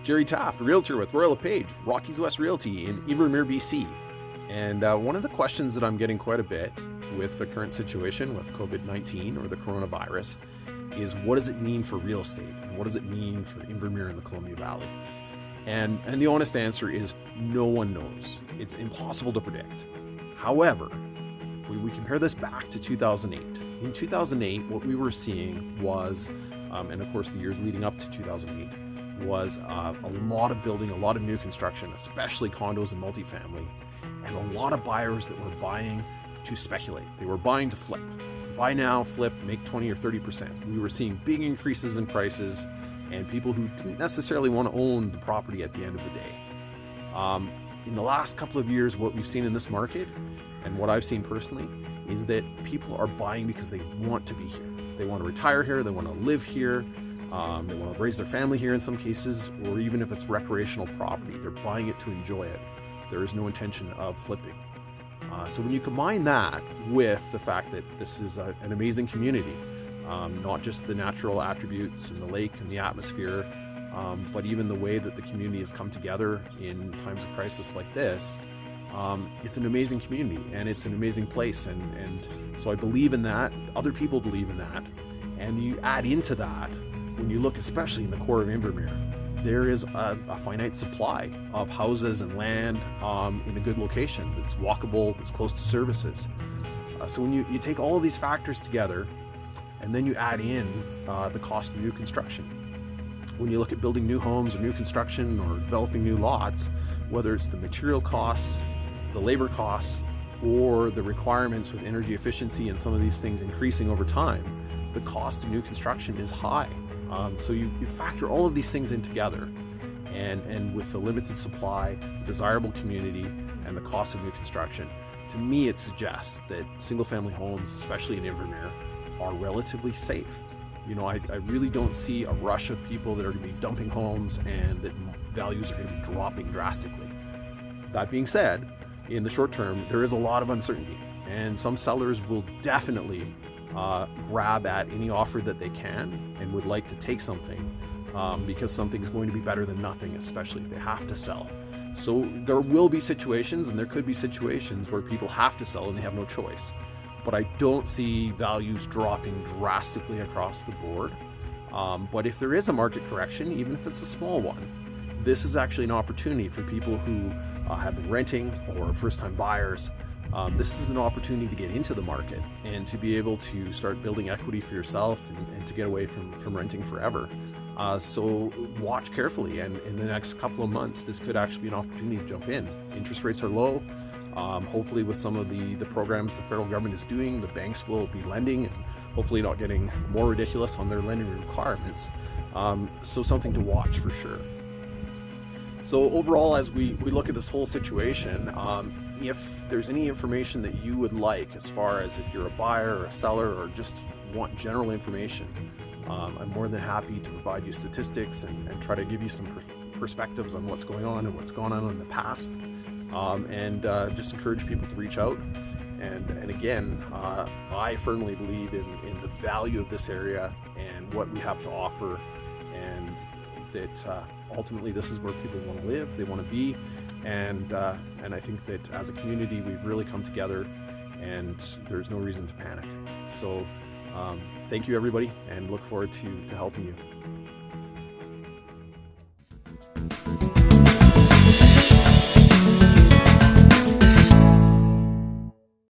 Jerry Taft, Realtor with Royal LePage, Rockies West Realty in Invermere BC. And one of the questions that I'm getting quite a bit with the current situation with COVID-19 or the coronavirus is, what does it mean for real estate? And what does it mean for Invermere in the Columbia Valley? And the honest answer is no one knows. It's impossible to predict. However, we compare this back to 2008. In 2008, what we were seeing was, and of course the years leading up to 2008, was a lot of building, a lot of new construction, especially condos and multifamily, and a lot of buyers that were buying to speculate. They were buying to flip. Buy now, flip, make 20 or 30%. We were seeing big increases in prices and people who didn't necessarily want to own the property at the end of the day. In the last couple of years, what we've seen in this market, and what I've seen personally, is that people are buying because they want to be here. They want to retire here, they want to live here, they want to raise their family here in some cases, or even if it's recreational property, they're buying it to enjoy it. There is no intention of flipping. So when you combine that with the fact that this is an amazing community, not just the natural attributes and the lake and the atmosphere, but even the way that the community has come together in times of crisis like this, it's an amazing community and it's an amazing place. And so I believe in that. Other people believe in that. And you add into that, when you look especially in the core of Invermere, there is a finite supply of houses and land in a good location that's walkable, that's close to services. So when you take all of these factors together, and then you add in the cost of new construction. When you look at building new homes or new construction or developing new lots, whether it's the material costs, the labor costs, or the requirements with energy efficiency and some of these things increasing over time, the cost of new construction is high. So you factor all of these things in together, and with the limited supply, desirable community, and the cost of new construction, to me it suggests that single-family homes, especially in Invermere, are relatively safe. You know, I really don't see a rush of people that are going to be dumping homes and that values are going to be dropping drastically. That being said, in the short term, there is a lot of uncertainty, and some sellers will definitely grab at any offer that they can and would like to take something because something's going to be better than nothing, especially if they have to sell. So there will be situations, and there could be situations where people have to sell and they have no choice. But I don't see values dropping drastically across the board. But if there is a market correction, even if it's a small one, this is actually an opportunity for people who have been renting or first-time buyers. This is an opportunity to get into the market and to be able to start building equity for yourself and to get away from renting forever. So watch carefully, and in the next couple of months, this could actually be an opportunity to jump in. Interest rates are low. Hopefully with some of the programs the federal government is doing, the banks will be lending and hopefully not getting more ridiculous on their lending requirements. So something to watch for sure. So overall, as we look at this whole situation, if there's any information that you would like, as far as if you're a buyer or a seller or just want general information, I'm more than happy to provide you statistics and try to give you some perspectives on what's going on and what's gone on in the past. Just encourage people to reach out. And again, I firmly believe in the value of this area and what we have to offer, and that ultimately this is where people want to live, they want to be, and I think that as a community we've really come together, and there's no reason to panic. So thank you everybody, and look forward to helping you.